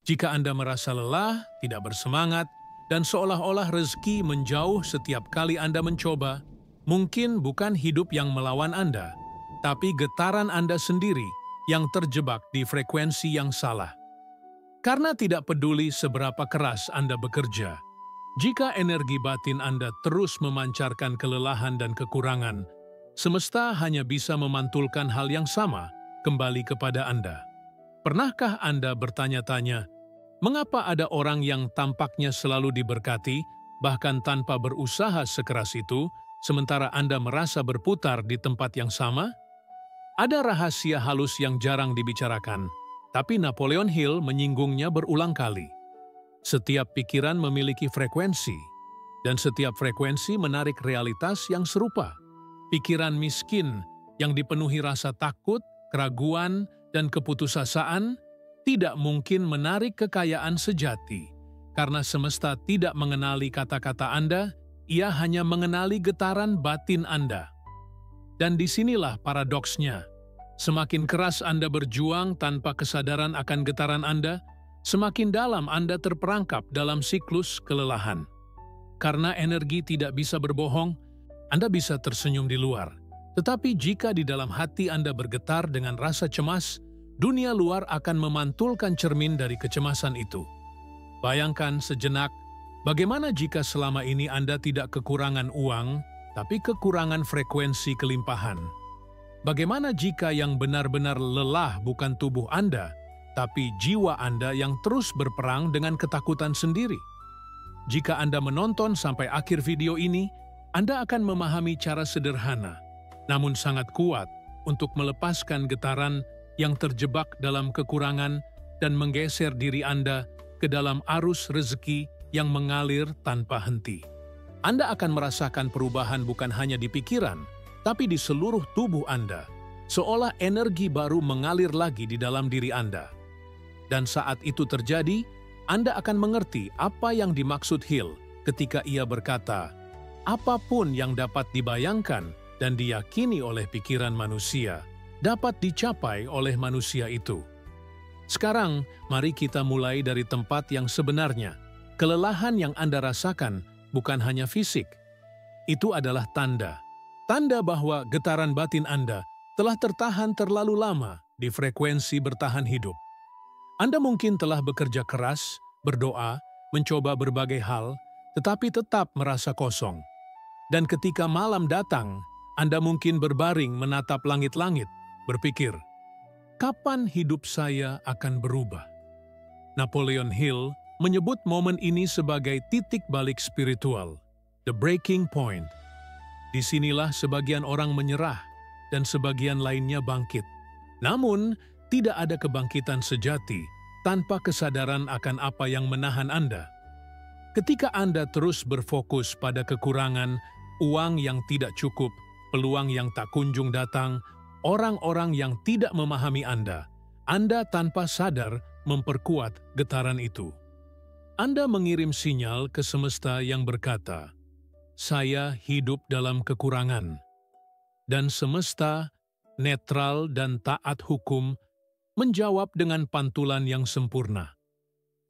Jika Anda merasa lelah, tidak bersemangat, dan seolah-olah rezeki menjauh setiap kali Anda mencoba, mungkin bukan hidup yang melawan Anda, tapi getaran Anda sendiri yang terjebak di frekuensi yang salah. Karena tidak peduli seberapa keras Anda bekerja, jika energi batin Anda terus memancarkan kelelahan dan kekurangan, semesta hanya bisa memantulkan hal yang sama kembali kepada Anda. Pernahkah Anda bertanya-tanya, mengapa ada orang yang tampaknya selalu diberkati, bahkan tanpa berusaha sekeras itu, sementara Anda merasa berputar di tempat yang sama? Ada rahasia halus yang jarang dibicarakan, tapi Napoleon Hill menyinggungnya berulang kali. Setiap pikiran memiliki frekuensi, dan setiap frekuensi menarik realitas yang serupa. Pikiran miskin yang dipenuhi rasa takut, keraguan, dan keputusasaan tidak mungkin menarik kekayaan sejati, karena semesta tidak mengenali kata-kata Anda, ia hanya mengenali getaran batin Anda. Dan disinilah paradoksnya. Semakin keras Anda berjuang tanpa kesadaran akan getaran Anda, semakin dalam Anda terperangkap dalam siklus kelelahan. Karena energi tidak bisa berbohong, Anda bisa tersenyum di luar. Tetapi jika di dalam hati Anda bergetar dengan rasa cemas, dunia luar akan memantulkan cermin dari kecemasan itu. Bayangkan sejenak, bagaimana jika selama ini Anda tidak kekurangan uang, tapi kekurangan frekuensi kelimpahan? Bagaimana jika yang benar-benar lelah bukan tubuh Anda, tapi jiwa Anda yang terus berperang dengan ketakutan sendiri? Jika Anda menonton sampai akhir video ini, Anda akan memahami cara sederhana, namun sangat kuat untuk melepaskan getaran yang terjebak dalam kekurangan dan menggeser diri Anda ke dalam arus rezeki yang mengalir tanpa henti. Anda akan merasakan perubahan bukan hanya di pikiran, tapi di seluruh tubuh Anda, seolah energi baru mengalir lagi di dalam diri Anda. Dan saat itu terjadi, Anda akan mengerti apa yang dimaksud Hill ketika ia berkata, apapun yang dapat dibayangkan dan diyakini oleh pikiran manusia, dapat dicapai oleh manusia itu. Sekarang, mari kita mulai dari tempat yang sebenarnya. Kelelahan yang Anda rasakan bukan hanya fisik. Itu adalah tanda. Tanda bahwa getaran batin Anda telah tertahan terlalu lama di frekuensi bertahan hidup. Anda mungkin telah bekerja keras, berdoa, mencoba berbagai hal, tetapi tetap merasa kosong. Dan ketika malam datang, Anda mungkin berbaring menatap langit-langit, berpikir, kapan hidup saya akan berubah? Napoleon Hill menyebut momen ini sebagai titik balik spiritual, the breaking point. Disinilah sebagian orang menyerah dan sebagian lainnya bangkit. Namun, tidak ada kebangkitan sejati tanpa kesadaran akan apa yang menahan Anda. Ketika Anda terus berfokus pada kekurangan, uang yang tidak cukup, peluang yang tak kunjung datang, orang-orang yang tidak memahami Anda tanpa sadar memperkuat getaran itu. Anda mengirim sinyal ke semesta yang berkata, saya hidup dalam kekurangan. Dan semesta, netral dan taat hukum, menjawab dengan pantulan yang sempurna.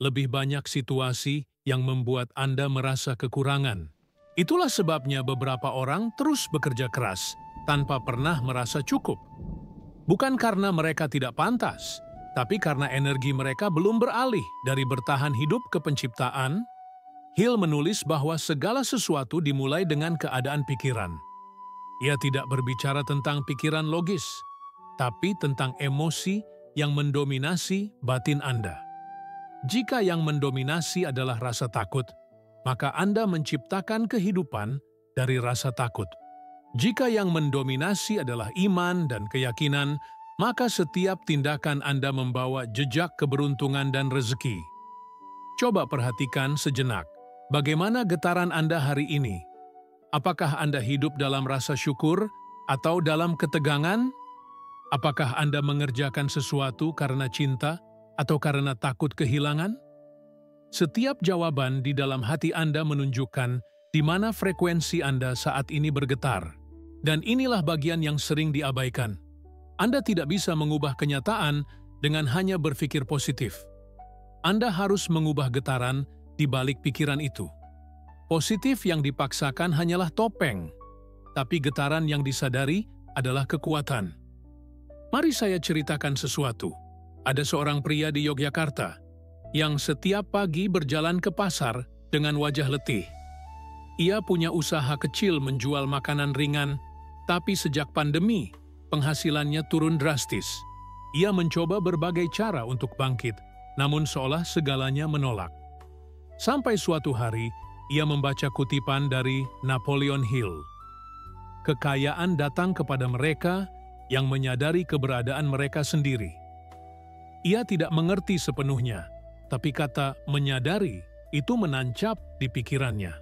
Lebih banyak situasi yang membuat Anda merasa kekurangan. Itulah sebabnya beberapa orang terus bekerja keras tanpa pernah merasa cukup. Bukan karena mereka tidak pantas, tapi karena energi mereka belum beralih dari bertahan hidup ke penciptaan. Hill menulis bahwa segala sesuatu dimulai dengan keadaan pikiran. Ia tidak berbicara tentang pikiran logis, tapi tentang emosi yang mendominasi batin Anda. Jika yang mendominasi adalah rasa takut, maka Anda menciptakan kehidupan dari rasa takut. Jika yang mendominasi adalah iman dan keyakinan, maka setiap tindakan Anda membawa jejak keberuntungan dan rezeki. Coba perhatikan sejenak, bagaimana getaran Anda hari ini? Apakah Anda hidup dalam rasa syukur atau dalam ketegangan? Apakah Anda mengerjakan sesuatu karena cinta atau karena takut kehilangan? Setiap jawaban di dalam hati Anda menunjukkan di mana frekuensi Anda saat ini bergetar. Dan inilah bagian yang sering diabaikan. Anda tidak bisa mengubah kenyataan dengan hanya berpikir positif. Anda harus mengubah getaran di balik pikiran itu. Positif yang dipaksakan hanyalah topeng, tapi getaran yang disadari adalah kekuatan. Mari saya ceritakan sesuatu. Ada seorang pria di Yogyakarta yang setiap pagi berjalan ke pasar dengan wajah letih. Ia punya usaha kecil menjual makanan ringan, tapi sejak pandemi, penghasilannya turun drastis. Ia mencoba berbagai cara untuk bangkit, namun seolah segalanya menolak. Sampai suatu hari, ia membaca kutipan dari Napoleon Hill. Kekayaan datang kepada mereka yang menyadari keberadaan mereka sendiri. Ia tidak mengerti sepenuhnya, tapi kata menyadari itu menancap di pikirannya.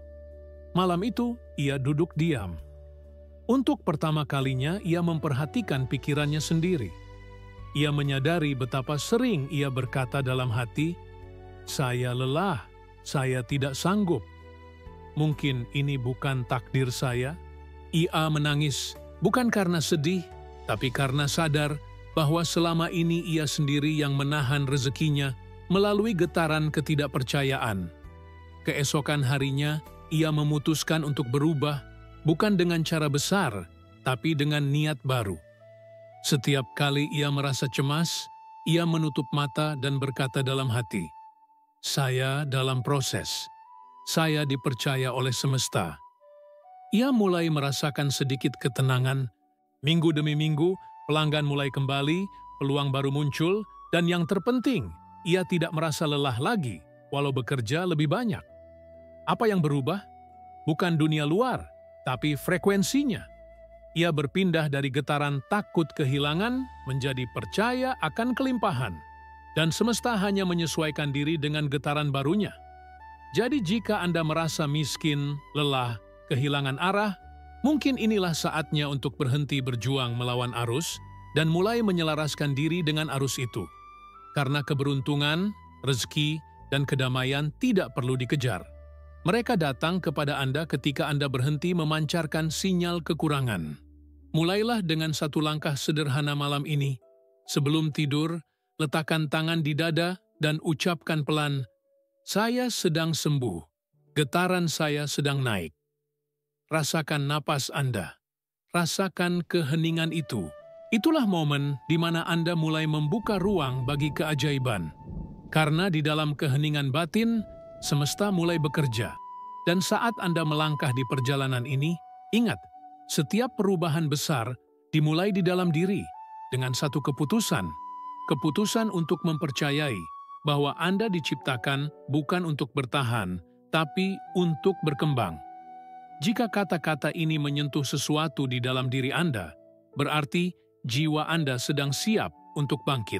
Malam itu, ia duduk diam. Untuk pertama kalinya, ia memperhatikan pikirannya sendiri. Ia menyadari betapa sering ia berkata dalam hati, "Saya lelah, saya tidak sanggup. Mungkin ini bukan takdir saya." Ia menangis, bukan karena sedih, tapi karena sadar bahwa selama ini ia sendiri yang menahan rezekinya melalui getaran ketidakpercayaan. Keesokan harinya, ia memutuskan untuk berubah, bukan dengan cara besar, tapi dengan niat baru. Setiap kali ia merasa cemas, ia menutup mata dan berkata dalam hati, "Saya dalam proses. Saya dipercaya oleh semesta." Ia mulai merasakan sedikit ketenangan. Minggu demi minggu, pelanggan mulai kembali, peluang baru muncul, dan yang terpenting, ia tidak merasa lelah lagi, walau bekerja lebih banyak. Apa yang berubah? Bukan dunia luar, tapi frekuensinya. Ia berpindah dari getaran takut kehilangan menjadi percaya akan kelimpahan, dan semesta hanya menyesuaikan diri dengan getaran barunya. Jadi jika Anda merasa miskin, lelah, kehilangan arah, mungkin inilah saatnya untuk berhenti berjuang melawan arus dan mulai menyelaraskan diri dengan arus itu. Karena keberuntungan, rezeki, dan kedamaian tidak perlu dikejar. Mereka datang kepada Anda ketika Anda berhenti memancarkan sinyal kekurangan. Mulailah dengan satu langkah sederhana malam ini. Sebelum tidur, letakkan tangan di dada dan ucapkan pelan, "Saya sedang sembuh. Getaran saya sedang naik." Rasakan napas Anda. Rasakan keheningan itu. Itulah momen di mana Anda mulai membuka ruang bagi keajaiban. Karena di dalam keheningan batin, semesta mulai bekerja. Dan saat Anda melangkah di perjalanan ini, ingat, setiap perubahan besar dimulai di dalam diri dengan satu keputusan. Keputusan untuk mempercayai bahwa Anda diciptakan bukan untuk bertahan, tapi untuk berkembang. Jika kata-kata ini menyentuh sesuatu di dalam diri Anda, berarti jiwa Anda sedang siap untuk bangkit.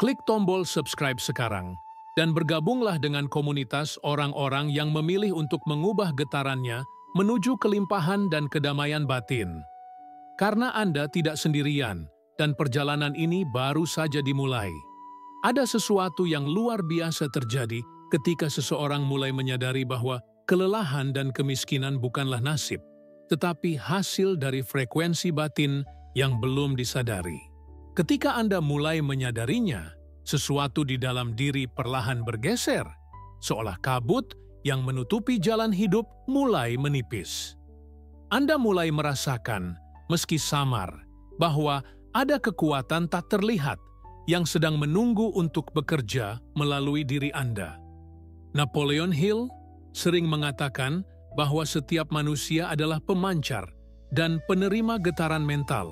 Klik tombol subscribe sekarang, dan bergabunglah dengan komunitas orang-orang yang memilih untuk mengubah getarannya menuju kelimpahan dan kedamaian batin. Karena Anda tidak sendirian, dan perjalanan ini baru saja dimulai. Ada sesuatu yang luar biasa terjadi ketika seseorang mulai menyadari bahwa kelelahan dan kemiskinan bukanlah nasib, tetapi hasil dari frekuensi batin yang belum disadari. Ketika Anda mulai menyadarinya, sesuatu di dalam diri perlahan bergeser, seolah kabut yang menutupi jalan hidup mulai menipis. Anda mulai merasakan, meski samar, bahwa ada kekuatan tak terlihat yang sedang menunggu untuk bekerja melalui diri Anda. Napoleon Hill sering mengatakan bahwa setiap manusia adalah pemancar dan penerima getaran mental.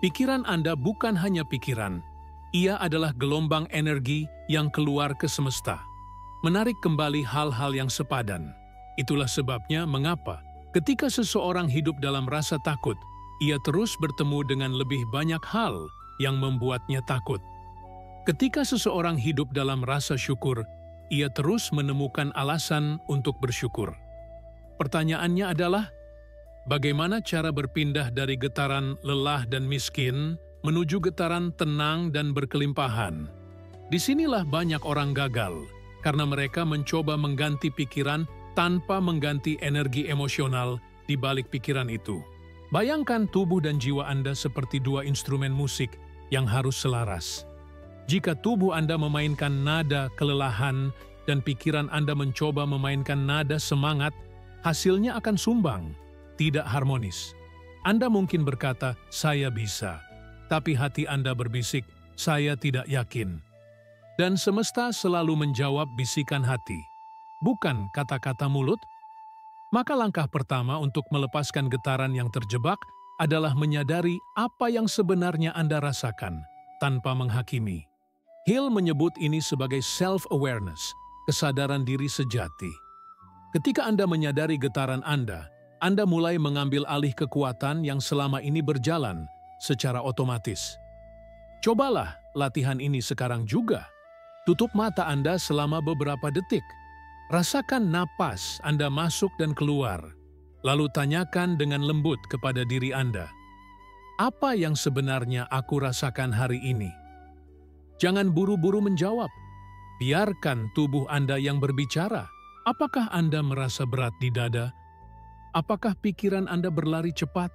Pikiran Anda bukan hanya pikiran, ia adalah gelombang energi yang keluar ke semesta, menarik kembali hal-hal yang sepadan. Itulah sebabnya mengapa ketika seseorang hidup dalam rasa takut, ia terus bertemu dengan lebih banyak hal yang membuatnya takut. Ketika seseorang hidup dalam rasa syukur, ia terus menemukan alasan untuk bersyukur. Pertanyaannya adalah, bagaimana cara berpindah dari getaran lelah dan miskin menuju getaran tenang dan berkelimpahan? Disinilah banyak orang gagal, karena mereka mencoba mengganti pikiran tanpa mengganti energi emosional di balik pikiran itu. Bayangkan tubuh dan jiwa Anda seperti dua instrumen musik yang harus selaras. Jika tubuh Anda memainkan nada kelelahan dan pikiran Anda mencoba memainkan nada semangat, hasilnya akan sumbang, tidak harmonis. Anda mungkin berkata, "Saya bisa," tapi hati Anda berbisik, "Saya tidak yakin." Dan semesta selalu menjawab bisikan hati, bukan kata-kata mulut. Maka langkah pertama untuk melepaskan getaran yang terjebak adalah menyadari apa yang sebenarnya Anda rasakan, tanpa menghakimi. Hill menyebut ini sebagai self-awareness, kesadaran diri sejati. Ketika Anda menyadari getaran Anda mulai mengambil alih kekuatan yang selama ini berjalan secara otomatis. Cobalah latihan ini sekarang juga. Tutup mata Anda selama beberapa detik. Rasakan napas Anda masuk dan keluar. Lalu tanyakan dengan lembut kepada diri Anda, "Apa yang sebenarnya aku rasakan hari ini?" Jangan buru-buru menjawab. Biarkan tubuh Anda yang berbicara. Apakah Anda merasa berat di dada? Apakah pikiran Anda berlari cepat?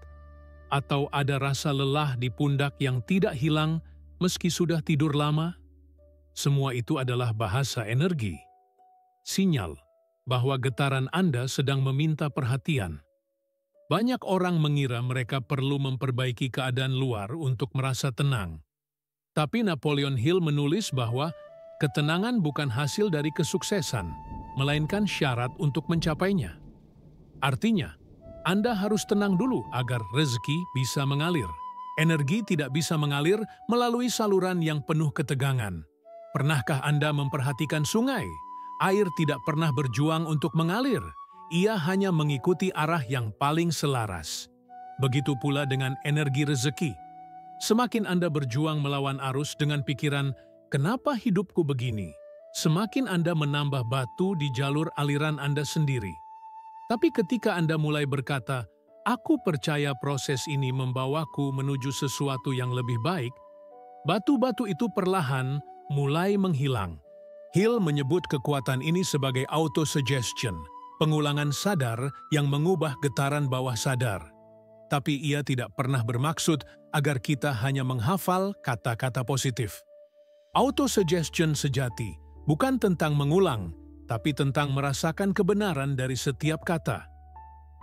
Atau ada rasa lelah di pundak yang tidak hilang meski sudah tidur lama? Semua itu adalah bahasa energi. Sinyal bahwa getaran Anda sedang meminta perhatian. Banyak orang mengira mereka perlu memperbaiki keadaan luar untuk merasa tenang. Tapi Napoleon Hill menulis bahwa ketenangan bukan hasil dari kesuksesan, melainkan syarat untuk mencapainya. Artinya, Anda harus tenang dulu agar rezeki bisa mengalir. Energi tidak bisa mengalir melalui saluran yang penuh ketegangan. Pernahkah Anda memperhatikan sungai? Air tidak pernah berjuang untuk mengalir. Ia hanya mengikuti arah yang paling selaras. Begitu pula dengan energi rezeki. Semakin Anda berjuang melawan arus dengan pikiran, "Kenapa hidupku begini?" Semakin Anda menambah batu di jalur aliran Anda sendiri. Tapi ketika Anda mulai berkata, "Aku percaya proses ini membawaku menuju sesuatu yang lebih baik," batu-batu itu perlahan mulai menghilang. Hill menyebut kekuatan ini sebagai autosuggestion, pengulangan sadar yang mengubah getaran bawah sadar. Tapi ia tidak pernah bermaksud agar kita hanya menghafal kata-kata positif. Autosuggestion sejati bukan tentang mengulang, tapi tentang merasakan kebenaran dari setiap kata.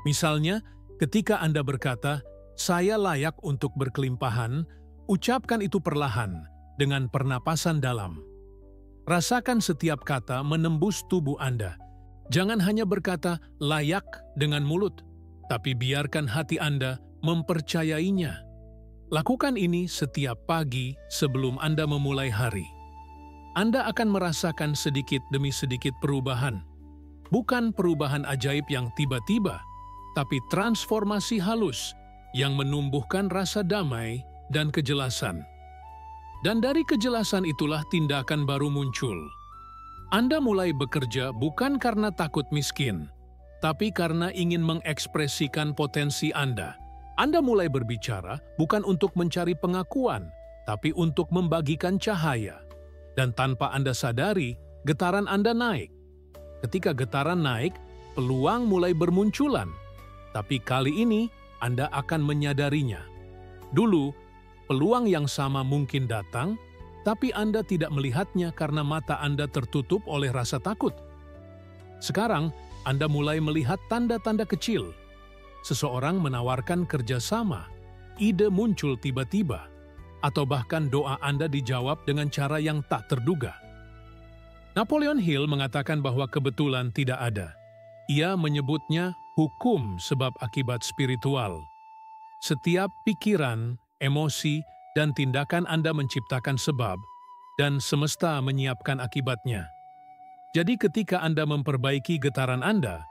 Misalnya, ketika Anda berkata, "Saya layak untuk berkelimpahan," ucapkan itu perlahan, dengan pernapasan dalam. Rasakan setiap kata menembus tubuh Anda. Jangan hanya berkata "layak" dengan mulut, tapi biarkan hati Anda mempercayainya. Lakukan ini setiap pagi sebelum Anda memulai hari. Anda akan merasakan sedikit demi sedikit perubahan. Bukan perubahan ajaib yang tiba-tiba, tapi transformasi halus yang menumbuhkan rasa damai dan kejelasan. Dan dari kejelasan itulah tindakan baru muncul. Anda mulai bekerja bukan karena takut miskin, tapi karena ingin mengekspresikan potensi Anda. Anda mulai berbicara bukan untuk mencari pengakuan, tapi untuk membagikan cahaya. Dan tanpa Anda sadari, getaran Anda naik. Ketika getaran naik, peluang mulai bermunculan. Tapi kali ini, Anda akan menyadarinya. Dulu, peluang yang sama mungkin datang, tapi Anda tidak melihatnya karena mata Anda tertutup oleh rasa takut. Sekarang, Anda mulai melihat tanda-tanda kecil. Seseorang menawarkan kerjasama, ide muncul tiba-tiba, atau bahkan doa Anda dijawab dengan cara yang tak terduga. Napoleon Hill mengatakan bahwa kebetulan tidak ada. Ia menyebutnya hukum sebab akibat spiritual. Setiap pikiran, emosi, dan tindakan Anda menciptakan sebab, dan semesta menyiapkan akibatnya. Jadi ketika Anda memperbaiki getaran Anda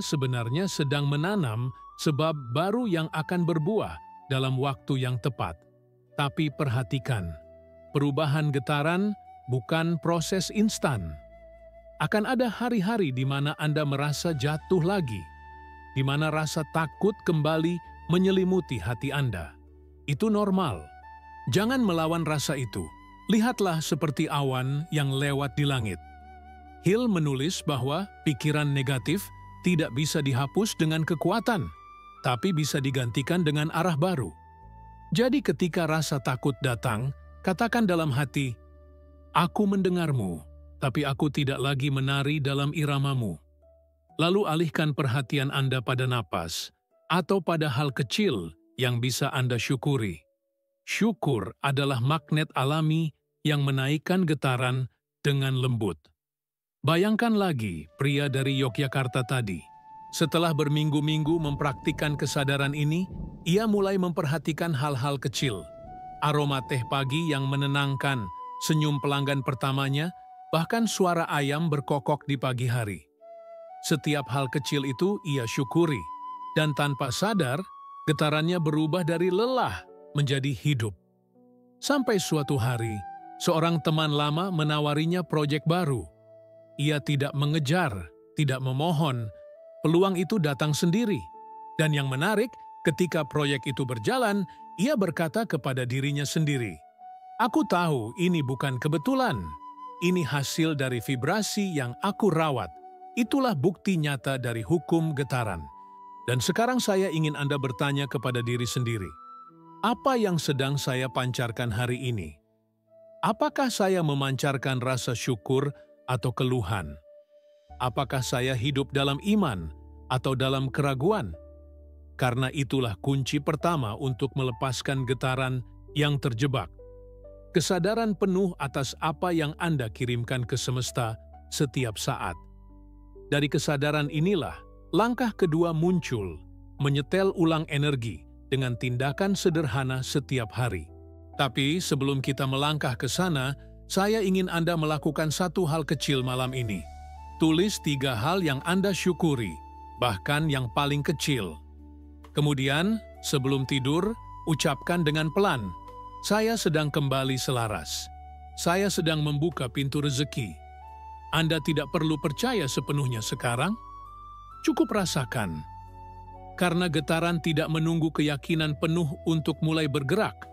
sebenarnya sedang menanam sebab baru yang akan berbuah dalam waktu yang tepat. Tapi perhatikan, perubahan getaran bukan proses instan. Akan ada hari-hari di mana Anda merasa jatuh lagi, di mana rasa takut kembali menyelimuti hati Anda. Itu normal. Jangan melawan rasa itu. Lihatlah seperti awan yang lewat di langit. Hill menulis bahwa pikiran negatif tidak bisa dihapus dengan kekuatan, tapi bisa digantikan dengan arah baru. Jadi ketika rasa takut datang, katakan dalam hati, Aku mendengarmu, tapi aku tidak lagi menari dalam iramamu. Lalu alihkan perhatian Anda pada napas, atau pada hal kecil yang bisa Anda syukuri. Syukur adalah magnet alami yang menaikkan getaran dengan lembut. Bayangkan lagi pria dari Yogyakarta tadi. Setelah berminggu-minggu mempraktikkan kesadaran ini, ia mulai memperhatikan hal-hal kecil. Aroma teh pagi yang menenangkan, senyum pelanggan pertamanya, bahkan suara ayam berkokok di pagi hari. Setiap hal kecil itu ia syukuri, dan tanpa sadar, getarannya berubah dari lelah menjadi hidup. Sampai suatu hari, seorang teman lama menawarinya proyek baru. Ia tidak mengejar, tidak memohon, peluang itu datang sendiri. Dan yang menarik, ketika proyek itu berjalan, ia berkata kepada dirinya sendiri, "Aku tahu ini bukan kebetulan. Ini hasil dari vibrasi yang aku rawat. Itulah bukti nyata dari hukum getaran." Dan sekarang saya ingin Anda bertanya kepada diri sendiri, apa yang sedang saya pancarkan hari ini? Apakah saya memancarkan rasa syukur atau keluhan? Apakah saya hidup dalam iman atau dalam keraguan? Karena itulah kunci pertama untuk melepaskan getaran yang terjebak. Kesadaran penuh atas apa yang Anda kirimkan ke semesta setiap saat. Dari kesadaran inilah, langkah kedua muncul, menyetel ulang energi dengan tindakan sederhana setiap hari. Tapi sebelum kita melangkah ke sana, saya ingin Anda melakukan satu hal kecil malam ini. Tulis 3 hal yang Anda syukuri, bahkan yang paling kecil. Kemudian, sebelum tidur, ucapkan dengan pelan, "Saya sedang kembali selaras. Saya sedang membuka pintu rezeki." Anda tidak perlu percaya sepenuhnya sekarang. Cukup rasakan. Karena getaran tidak menunggu keyakinan penuh untuk mulai bergerak.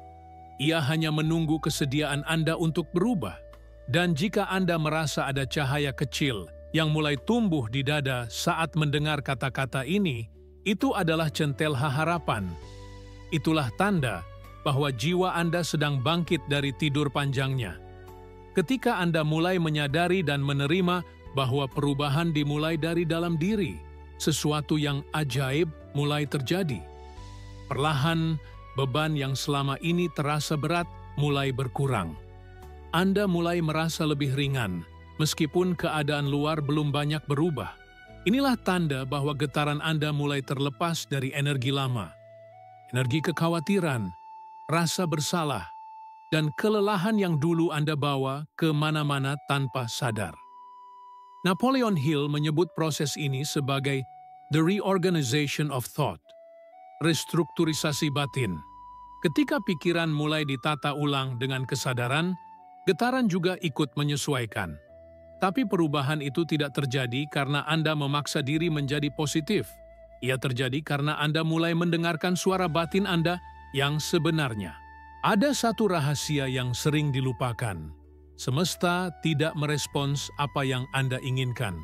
Ia hanya menunggu kesediaan Anda untuk berubah. Dan jika Anda merasa ada cahaya kecil yang mulai tumbuh di dada saat mendengar kata-kata ini, itu adalah centelha harapan. Itulah tanda bahwa jiwa Anda sedang bangkit dari tidur panjangnya. Ketika Anda mulai menyadari dan menerima bahwa perubahan dimulai dari dalam diri, sesuatu yang ajaib mulai terjadi. Perlahan, beban yang selama ini terasa berat mulai berkurang. Anda mulai merasa lebih ringan, meskipun keadaan luar belum banyak berubah. Inilah tanda bahwa getaran Anda mulai terlepas dari energi lama. Energi kekhawatiran, rasa bersalah, dan kelelahan yang dulu Anda bawa ke mana-mana tanpa sadar. Napoleon Hill menyebut proses ini sebagai the reorganization of thought, restrukturisasi batin. Ketika pikiran mulai ditata ulang dengan kesadaran, getaran juga ikut menyesuaikan. Tapi perubahan itu tidak terjadi karena Anda memaksa diri menjadi positif. Ia terjadi karena Anda mulai mendengarkan suara batin Anda yang sebenarnya. Ada satu rahasia yang sering dilupakan. Semesta tidak merespons apa yang Anda inginkan.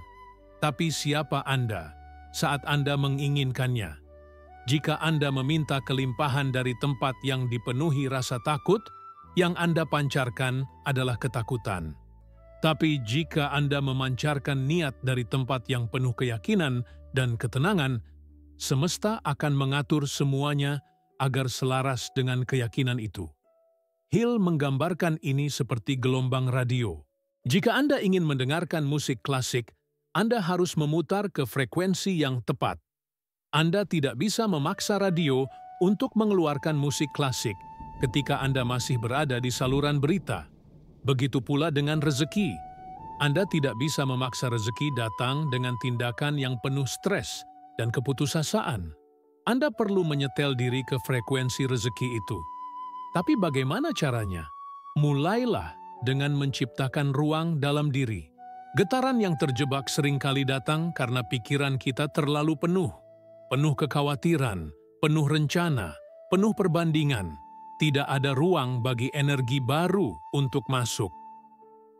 Tapi siapa Anda saat Anda menginginkannya? Jika Anda meminta kelimpahan dari tempat yang dipenuhi rasa takut, yang Anda pancarkan adalah ketakutan. Tapi jika Anda memancarkan niat dari tempat yang penuh keyakinan dan ketenangan, semesta akan mengatur semuanya agar selaras dengan keyakinan itu. Hill menggambarkan ini seperti gelombang radio. Jika Anda ingin mendengarkan musik klasik, Anda harus memutar ke frekuensi yang tepat. Anda tidak bisa memaksa radio untuk mengeluarkan musik klasik ketika Anda masih berada di saluran berita. Begitu pula dengan rezeki. Anda tidak bisa memaksa rezeki datang dengan tindakan yang penuh stres dan keputusasaan. Anda perlu menyetel diri ke frekuensi rezeki itu. Tapi bagaimana caranya? Mulailah dengan menciptakan ruang dalam diri. Getaran yang terjebak seringkali datang karena pikiran kita terlalu penuh. Penuh kekhawatiran, penuh rencana, penuh perbandingan. Tidak ada ruang bagi energi baru untuk masuk.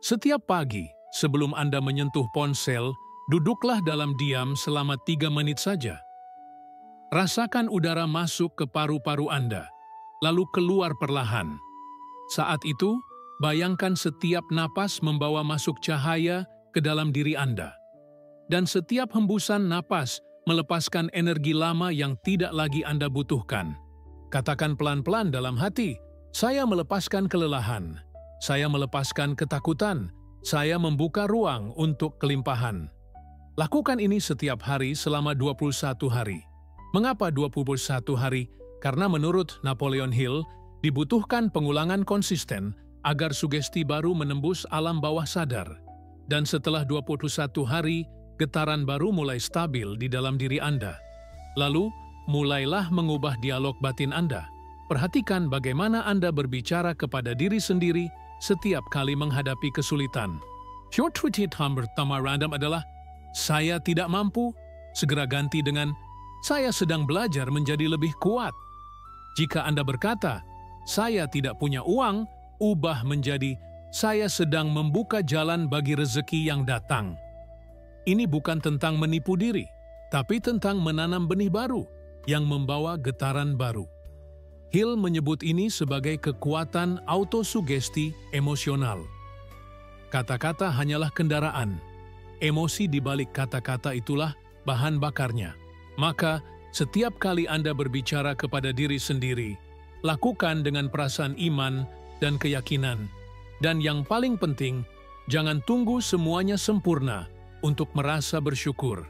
Setiap pagi, sebelum Anda menyentuh ponsel, duduklah dalam diam selama 3 menit saja. Rasakan udara masuk ke paru-paru Anda, lalu keluar perlahan. Saat itu, bayangkan setiap napas membawa masuk cahaya ke dalam diri Anda. Dan setiap hembusan napas melepaskan energi lama yang tidak lagi Anda butuhkan. Katakan pelan-pelan dalam hati, saya melepaskan kelelahan, saya melepaskan ketakutan, saya membuka ruang untuk kelimpahan. Lakukan ini setiap hari selama 21 hari. Mengapa 21 hari? Karena menurut Napoleon Hill, dibutuhkan pengulangan konsisten agar sugesti baru menembus alam bawah sadar. Dan setelah 21 hari, getaran baru mulai stabil di dalam diri Anda. Lalu, mulailah mengubah dialog batin Anda. Perhatikan bagaimana Anda berbicara kepada diri sendiri setiap kali menghadapi kesulitan. Short tweet pertama random adalah, saya tidak mampu, segera ganti dengan, saya sedang belajar menjadi lebih kuat. Jika Anda berkata, saya tidak punya uang, ubah menjadi, saya sedang membuka jalan bagi rezeki yang datang. Ini bukan tentang menipu diri, tapi tentang menanam benih baru yang membawa getaran baru. Hill menyebut ini sebagai kekuatan autosugesti emosional. Kata-kata hanyalah kendaraan. Emosi di balik kata-kata itulah bahan bakarnya. Maka, setiap kali Anda berbicara kepada diri sendiri, lakukan dengan perasaan iman dan keyakinan. Dan yang paling penting, jangan tunggu semuanya sempurna untuk merasa bersyukur.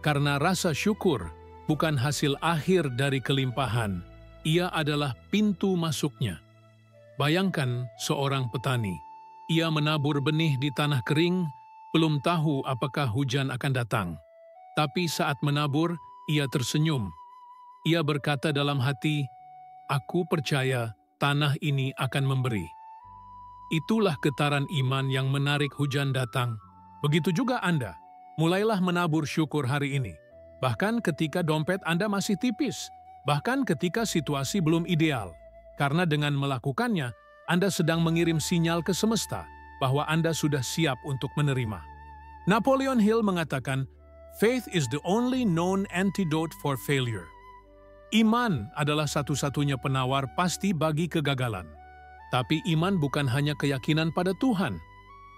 Karena rasa syukur bukan hasil akhir dari kelimpahan, ia adalah pintu masuknya. Bayangkan seorang petani. Ia menabur benih di tanah kering, belum tahu apakah hujan akan datang. Tapi saat menabur, ia tersenyum. Ia berkata dalam hati, aku percaya tanah ini akan memberi. Itulah getaran iman yang menarik hujan datang. Begitu juga Anda, mulailah menabur syukur hari ini. Bahkan ketika dompet Anda masih tipis, bahkan ketika situasi belum ideal. Karena dengan melakukannya, Anda sedang mengirim sinyal ke semesta bahwa Anda sudah siap untuk menerima. Napoleon Hill mengatakan, faith is the only known antidote for failure. Iman adalah satu-satunya penawar pasti bagi kegagalan. Tapi iman bukan hanya keyakinan pada Tuhan.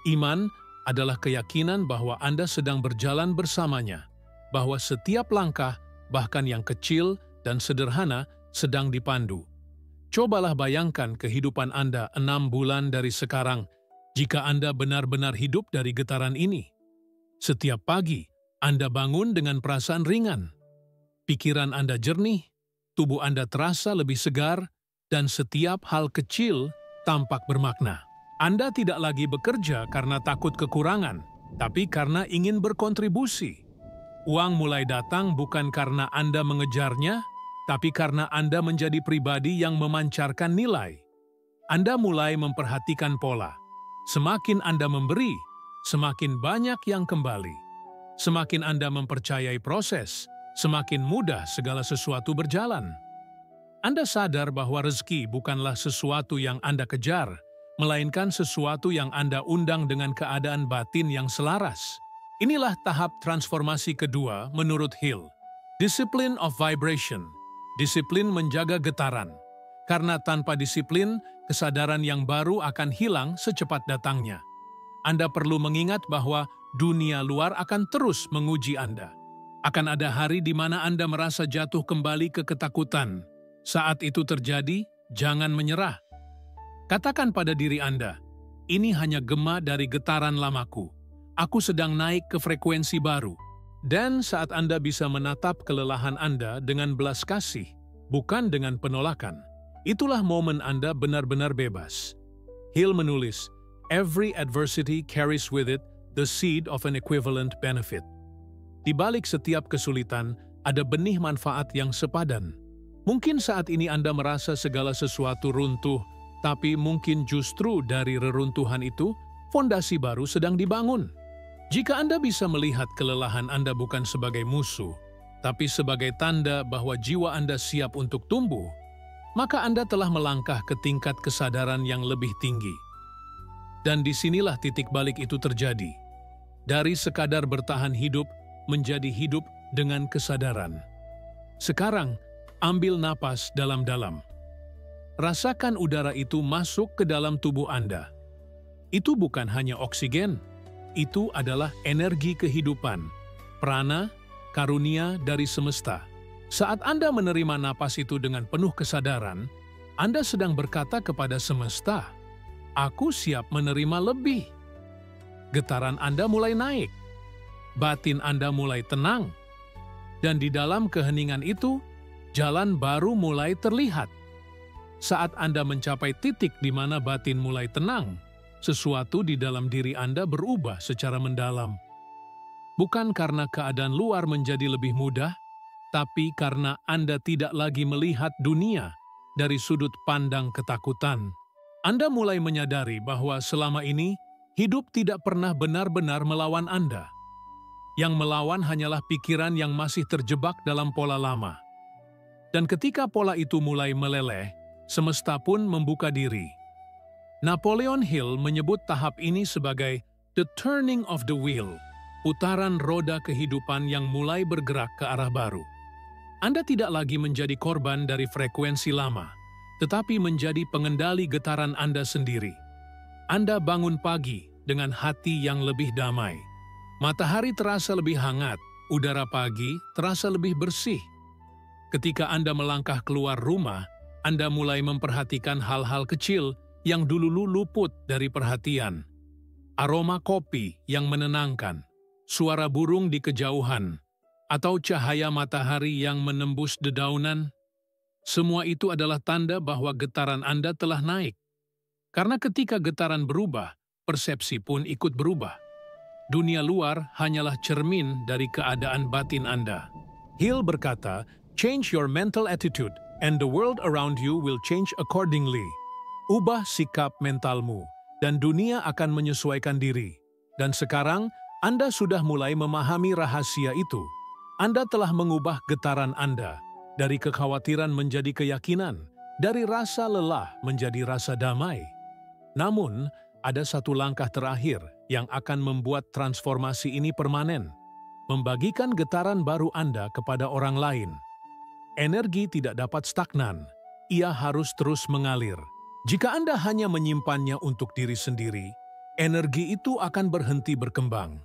Iman adalah keyakinan bahwa Anda sedang berjalan bersamanya, bahwa setiap langkah, bahkan yang kecil dan sederhana, sedang dipandu. Cobalah bayangkan kehidupan Anda 6 bulan dari sekarang, jika Anda benar-benar hidup dari getaran ini. Setiap pagi, Anda bangun dengan perasaan ringan. Pikiran Anda jernih, tubuh Anda terasa lebih segar, dan setiap hal kecil tampak bermakna. Anda tidak lagi bekerja karena takut kekurangan, tapi karena ingin berkontribusi. Uang mulai datang bukan karena Anda mengejarnya, tapi karena Anda menjadi pribadi yang memancarkan nilai. Anda mulai memperhatikan pola. Semakin Anda memberi, semakin banyak yang kembali. Semakin Anda mempercayai proses, semakin mudah segala sesuatu berjalan. Anda sadar bahwa rezeki bukanlah sesuatu yang Anda kejar, melainkan sesuatu yang Anda undang dengan keadaan batin yang selaras. Inilah tahap transformasi kedua menurut Hill. Discipline of vibration. Disiplin menjaga getaran. Karena tanpa disiplin, kesadaran yang baru akan hilang secepat datangnya. Anda perlu mengingat bahwa dunia luar akan terus menguji Anda. Akan ada hari di mana Anda merasa jatuh kembali ke ketakutan. Saat itu terjadi, jangan menyerah. Katakan pada diri Anda, ini hanya gema dari getaran lamaku. Aku sedang naik ke frekuensi baru. Dan saat Anda bisa menatap kelelahan Anda dengan belas kasih, bukan dengan penolakan, itulah momen Anda benar-benar bebas. Hill menulis, every adversity carries with it the seed of an equivalent benefit. Di balik setiap kesulitan, ada benih manfaat yang sepadan. Mungkin saat ini Anda merasa segala sesuatu runtuh, tapi mungkin justru dari reruntuhan itu, fondasi baru sedang dibangun. Jika Anda bisa melihat kelelahan Anda bukan sebagai musuh, tapi sebagai tanda bahwa jiwa Anda siap untuk tumbuh, maka Anda telah melangkah ke tingkat kesadaran yang lebih tinggi. Dan disinilah titik balik itu terjadi. Dari sekadar bertahan hidup, menjadi hidup dengan kesadaran. Sekarang, ambil napas dalam-dalam. Rasakan udara itu masuk ke dalam tubuh Anda. Itu bukan hanya oksigen, itu adalah energi kehidupan, prana, karunia dari semesta. Saat Anda menerima napas itu dengan penuh kesadaran, Anda sedang berkata kepada semesta, "Aku siap menerima lebih." Getaran Anda mulai naik, batin Anda mulai tenang, dan di dalam keheningan itu, jalan baru mulai terlihat. Saat Anda mencapai titik di mana batin mulai tenang, sesuatu di dalam diri Anda berubah secara mendalam. Bukan karena keadaan luar menjadi lebih mudah, tapi karena Anda tidak lagi melihat dunia dari sudut pandang ketakutan. Anda mulai menyadari bahwa selama ini, hidup tidak pernah benar-benar melawan Anda. Yang melawan hanyalah pikiran yang masih terjebak dalam pola lama. Dan ketika pola itu mulai meleleh, semesta pun membuka diri. Napoleon Hill menyebut tahap ini sebagai the turning of the wheel, putaran roda kehidupan yang mulai bergerak ke arah baru. Anda tidak lagi menjadi korban dari frekuensi lama, tetapi menjadi pengendali getaran Anda sendiri. Anda bangun pagi dengan hati yang lebih damai. Matahari terasa lebih hangat, udara pagi terasa lebih bersih. Ketika Anda melangkah keluar rumah, Anda mulai memperhatikan hal-hal kecil yang dulu luput dari perhatian. Aroma kopi yang menenangkan, suara burung di kejauhan, atau cahaya matahari yang menembus dedaunan. Semua itu adalah tanda bahwa getaran Anda telah naik. Karena ketika getaran berubah, persepsi pun ikut berubah. Dunia luar hanyalah cermin dari keadaan batin Anda. Hill berkata, "Change your mental attitude, and the world around you will change accordingly." Ubah sikap mentalmu, dan dunia akan menyesuaikan diri. Dan sekarang, Anda sudah mulai memahami rahasia itu. Anda telah mengubah getaran Anda, dari kekhawatiran menjadi keyakinan, dari rasa lelah menjadi rasa damai. Namun, ada satu langkah terakhir yang akan membuat transformasi ini permanen. Membagikan getaran baru Anda kepada orang lain. Energi tidak dapat stagnan, ia harus terus mengalir. Jika Anda hanya menyimpannya untuk diri sendiri, energi itu akan berhenti berkembang.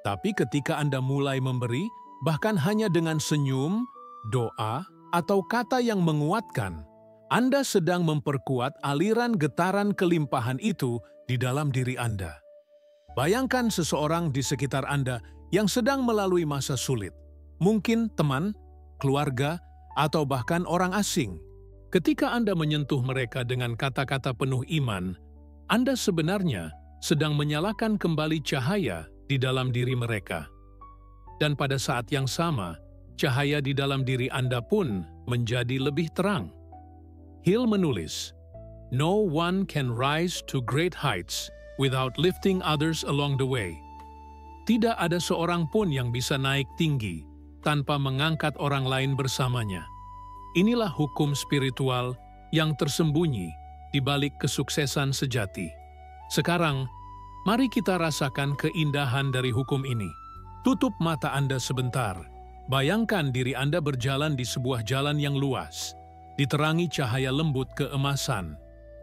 Tapi ketika Anda mulai memberi, bahkan hanya dengan senyum, doa, atau kata yang menguatkan, Anda sedang memperkuat aliran getaran kelimpahan itu di dalam diri Anda. Bayangkan seseorang di sekitar Anda yang sedang melalui masa sulit. Mungkin teman, keluarga, atau bahkan orang asing. Ketika Anda menyentuh mereka dengan kata-kata penuh iman, Anda sebenarnya sedang menyalakan kembali cahaya di dalam diri mereka. Dan pada saat yang sama, cahaya di dalam diri Anda pun menjadi lebih terang. Hill menulis, "No one can rise to great heights without lifting others along the way." Tidak ada seorang pun yang bisa naik tinggi tanpa mengangkat orang lain bersamanya. Inilah hukum spiritual yang tersembunyi di balik kesuksesan sejati. Sekarang, mari kita rasakan keindahan dari hukum ini. Tutup mata Anda sebentar. Bayangkan diri Anda berjalan di sebuah jalan yang luas, diterangi cahaya lembut keemasan.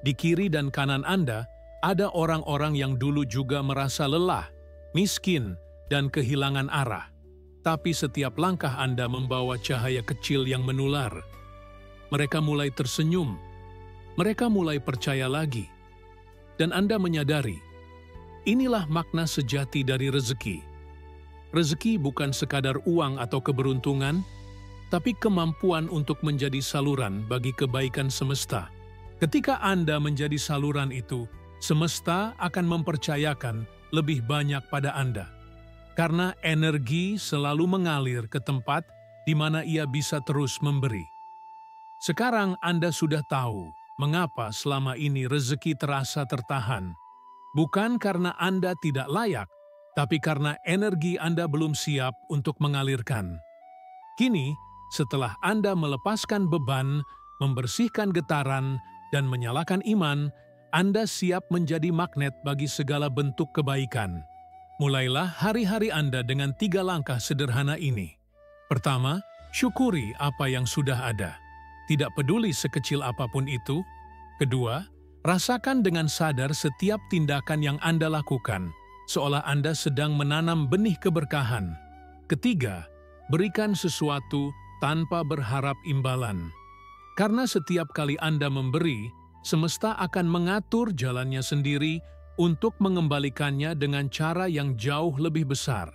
Di kiri dan kanan Anda, ada orang-orang yang dulu juga merasa lelah, miskin, dan kehilangan arah. Tapi setiap langkah Anda membawa cahaya kecil yang menular. Mereka mulai tersenyum, mereka mulai percaya lagi. Dan Anda menyadari, inilah makna sejati dari rezeki. Rezeki bukan sekadar uang atau keberuntungan, tapi kemampuan untuk menjadi saluran bagi kebaikan semesta. Ketika Anda menjadi saluran itu, semesta akan mempercayakan lebih banyak pada Anda. Karena energi selalu mengalir ke tempat di mana ia bisa terus memberi. Sekarang Anda sudah tahu mengapa selama ini rezeki terasa tertahan. Bukan karena Anda tidak layak, tapi karena energi Anda belum siap untuk mengalirkan. Kini, setelah Anda melepaskan beban, membersihkan getaran, dan menyalakan iman, Anda siap menjadi magnet bagi segala bentuk kebaikan. Mulailah hari-hari Anda dengan 3 langkah sederhana ini. Pertama, syukuri apa yang sudah ada. Tidak peduli sekecil apapun itu. Kedua, Rasakan dengan sadar setiap tindakan yang Anda lakukan, seolah Anda sedang menanam benih keberkahan. Ketiga, berikan sesuatu tanpa berharap imbalan. Karena setiap kali Anda memberi, semesta akan mengatur jalannya sendiri untuk mengembalikannya dengan cara yang jauh lebih besar.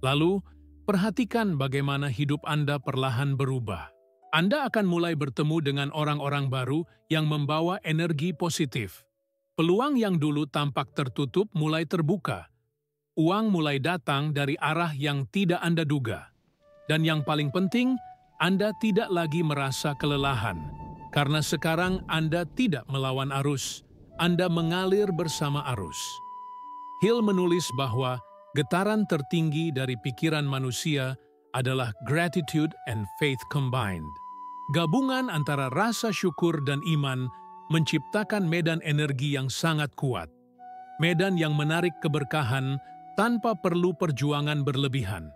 Lalu, perhatikan bagaimana hidup Anda perlahan berubah. Anda akan mulai bertemu dengan orang-orang baru yang membawa energi positif. Peluang yang dulu tampak tertutup mulai terbuka. Uang mulai datang dari arah yang tidak Anda duga. Dan yang paling penting, Anda tidak lagi merasa kelelahan. Karena sekarang Anda tidak melawan arus, Anda mengalir bersama arus. Hill menulis bahwa getaran tertinggi dari pikiran manusia adalah gratitude and faith combined. Gabungan antara rasa syukur dan iman menciptakan medan energi yang sangat kuat. Medan yang menarik keberkahan tanpa perlu perjuangan berlebihan.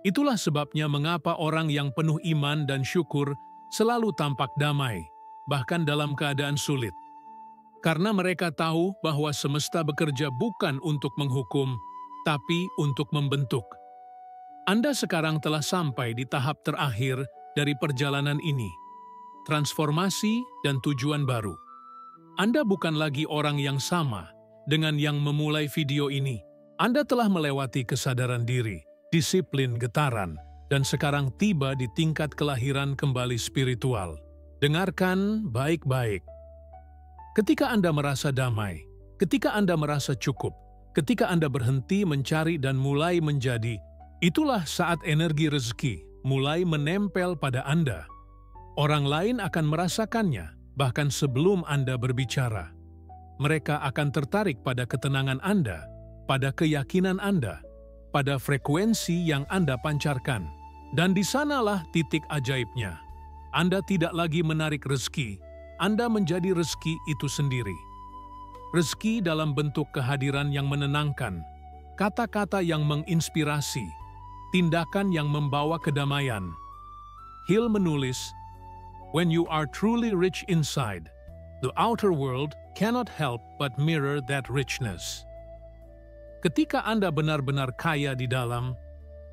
Itulah sebabnya mengapa orang yang penuh iman dan syukur selalu tampak damai, bahkan dalam keadaan sulit. Karena mereka tahu bahwa semesta bekerja bukan untuk menghukum, tapi untuk membentuk. Anda sekarang telah sampai di tahap terakhir dari perjalanan ini, transformasi dan tujuan baru. Anda bukan lagi orang yang sama dengan yang memulai video ini. Anda telah melewati kesadaran diri, disiplin getaran, dan sekarang tiba di tingkat kelahiran kembali spiritual. Dengarkan baik-baik. Ketika Anda merasa damai, ketika Anda merasa cukup, ketika Anda berhenti mencari dan mulai menjadi, itulah saat energi rezeki mulai menempel pada Anda. Orang lain akan merasakannya, bahkan sebelum Anda berbicara. Mereka akan tertarik pada ketenangan Anda, pada keyakinan Anda, pada frekuensi yang Anda pancarkan. Dan di sanalah titik ajaibnya. Anda tidak lagi menarik rezeki, Anda menjadi rezeki itu sendiri. Rezeki dalam bentuk kehadiran yang menenangkan, kata-kata yang menginspirasi, tindakan yang membawa kedamaian. Hill menulis, "When you are truly rich inside, the outer world cannot help but mirror that richness." Ketika Anda benar-benar kaya di dalam,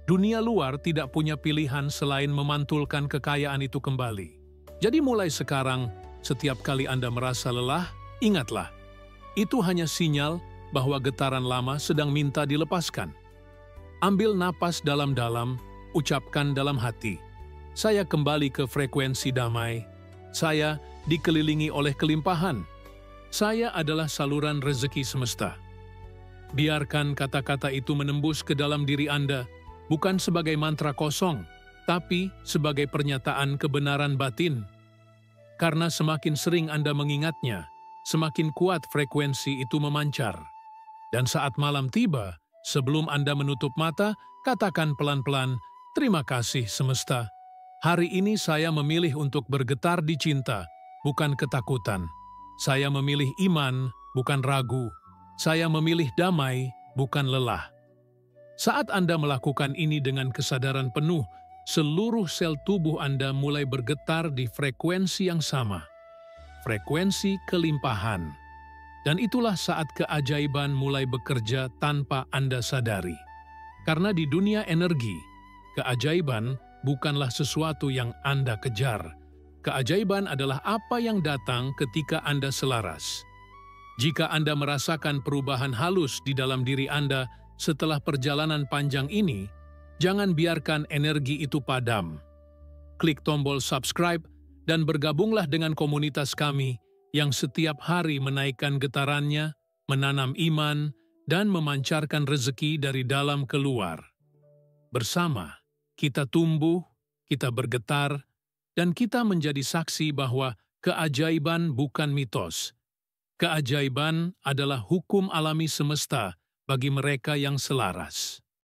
dunia luar tidak punya pilihan selain memantulkan kekayaan itu kembali. Jadi mulai sekarang, setiap kali Anda merasa lelah, ingatlah, itu hanya sinyal bahwa getaran lama sedang minta dilepaskan. Ambil napas dalam-dalam, ucapkan dalam hati, "Saya kembali ke frekuensi damai. Saya dikelilingi oleh kelimpahan. Saya adalah saluran rezeki semesta." Biarkan kata-kata itu menembus ke dalam diri Anda, bukan sebagai mantra kosong, tapi sebagai pernyataan kebenaran batin. Karena semakin sering Anda mengingatnya, semakin kuat frekuensi itu memancar. Dan saat malam tiba, sebelum Anda menutup mata, katakan pelan-pelan, "Terima kasih semesta. Hari ini saya memilih untuk bergetar di cinta, bukan ketakutan. Saya memilih iman, bukan ragu. Saya memilih damai, bukan lelah." Saat Anda melakukan ini dengan kesadaran penuh, seluruh sel tubuh Anda mulai bergetar di frekuensi yang sama. Frekuensi kelimpahan. Dan itulah saat keajaiban mulai bekerja tanpa Anda sadari. Karena di dunia energi, keajaiban bukanlah sesuatu yang Anda kejar. Keajaiban adalah apa yang datang ketika Anda selaras. Jika Anda merasakan perubahan halus di dalam diri Anda setelah perjalanan panjang ini, jangan biarkan energi itu padam. Klik tombol subscribe dan bergabunglah dengan komunitas kami yang setiap hari menaikkan getarannya, menanam iman, dan memancarkan rezeki dari dalam keluar. Bersama, kita tumbuh, kita bergetar, dan kita menjadi saksi bahwa keajaiban bukan mitos. Keajaiban adalah hukum alami semesta bagi mereka yang selaras.